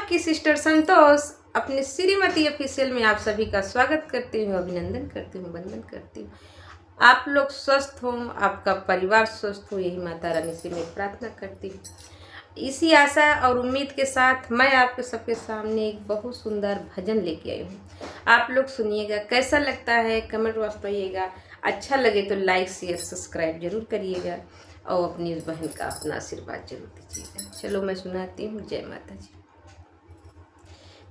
आपकी सिस्टर संतोष अपने श्रीमती ऑफिशियल में आप सभी का स्वागत करती हूँ, अभिनंदन करती हूँ, वंदन करती हूँ। आप लोग स्वस्थ हों, आपका परिवार स्वस्थ हो, यही माता रानी से मैं प्रार्थना करती हूँ। इसी आशा और उम्मीद के साथ मैं आपके सबके सामने एक बहुत सुंदर भजन लेके आई हूँ। आप लोग सुनिएगा, कैसा लगता है कमेंट बॉक्स बताइएगा। अच्छा लगे तो लाइक शेयर सब्सक्राइब जरूर करिएगा और अपनी इस बहन का अपना आशीर्वाद जरूर दीजिएगा। चलो मैं सुनाती हूँ। जय माता जी।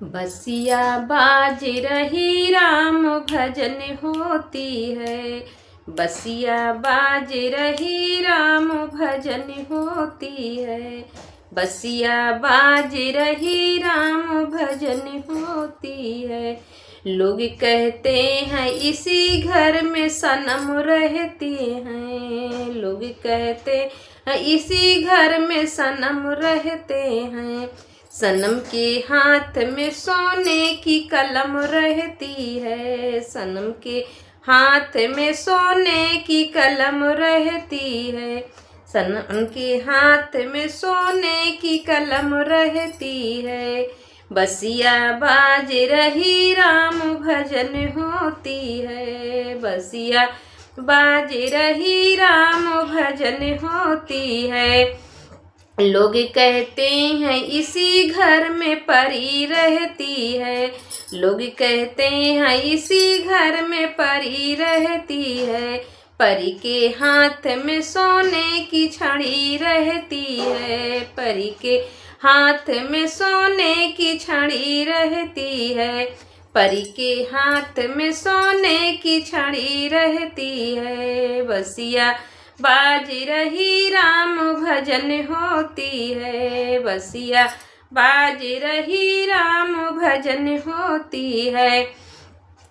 बसिया बाज रही राम भजन होती है, बसिया बाज रही राम भजन होती है, बसिया बाज रही राम भजन होती है। लोग कहते हैं इसी घर में सनम रहती हैं, लोग कहते हैं इसी घर में सनम रहते हैं। सनम के हाथ में सोने की कलम रहती है, सनम के हाथ में सोने की कलम रहती है, सनम के हाथ में सोने की कलम रहती है। बसिया बाज रही राम भजन होती है, बसिया बाज रही राम भजन होती है। लोग कहते हैं इसी घर में परी रहती है, लोग कहते हैं इसी घर में परी रहती है। परी के हाथ में सोने की छड़ी रहती है, परी के हाथ में सोने की छड़ी रहती है, परी के हाथ में सोने की छड़ी रहती है। बसिया बाज रही राम भजन होती है, बसिया बाज रही राम भजन होती है।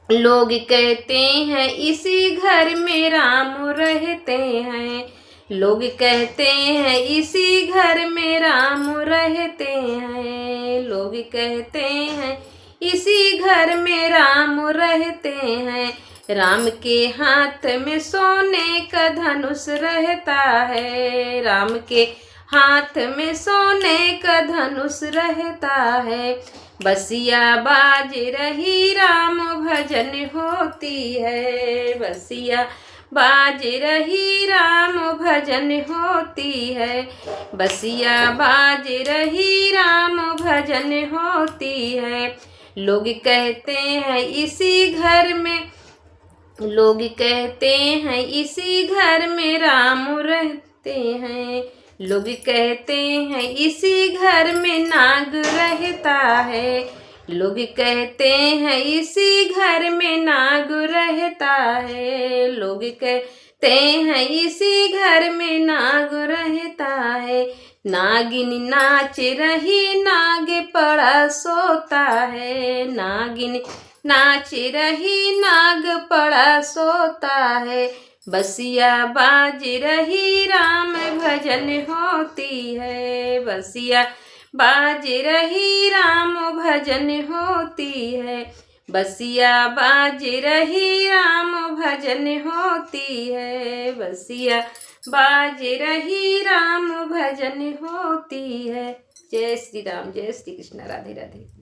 लोग कहते हैं इसी घर में राम रहते हैं, लोग कहते हैं इसी घर में राम रहते हैं, लोग कहते हैं इसी घर में राम रहते हैं। राम के हाथ में सोने का धनुष रहता है, राम के हाथ में सोने का धनुष रहता है। बसिया बाज रही राम भजन होती है, बसिया बाज रही राम भजन होती है, बसिया बाज रही राम भजन होती है। लोग कहते हैं इसी घर में, लोग कहते हैं इसी घर में राम रहते हैं, लोग कहते हैं इसी घर में नाग रहता है, लोग कहते हैं इसी घर में नाग रहता है, लोग कहते हैं इसी घर में नाग रहता है। नागिन नाच रही नाग पड़ा सोता है, नागिन नाच रही नाग पड़ा सोता है। बसिया बाज रही राम भजन होती है, बसिया बाज रही राम भजन होती है, बसिया बाज रही राम भजन होती है, बसिया बाज रही राम भजन होती है। जय श्री राम, जय श्री कृष्ण, राधे राधे।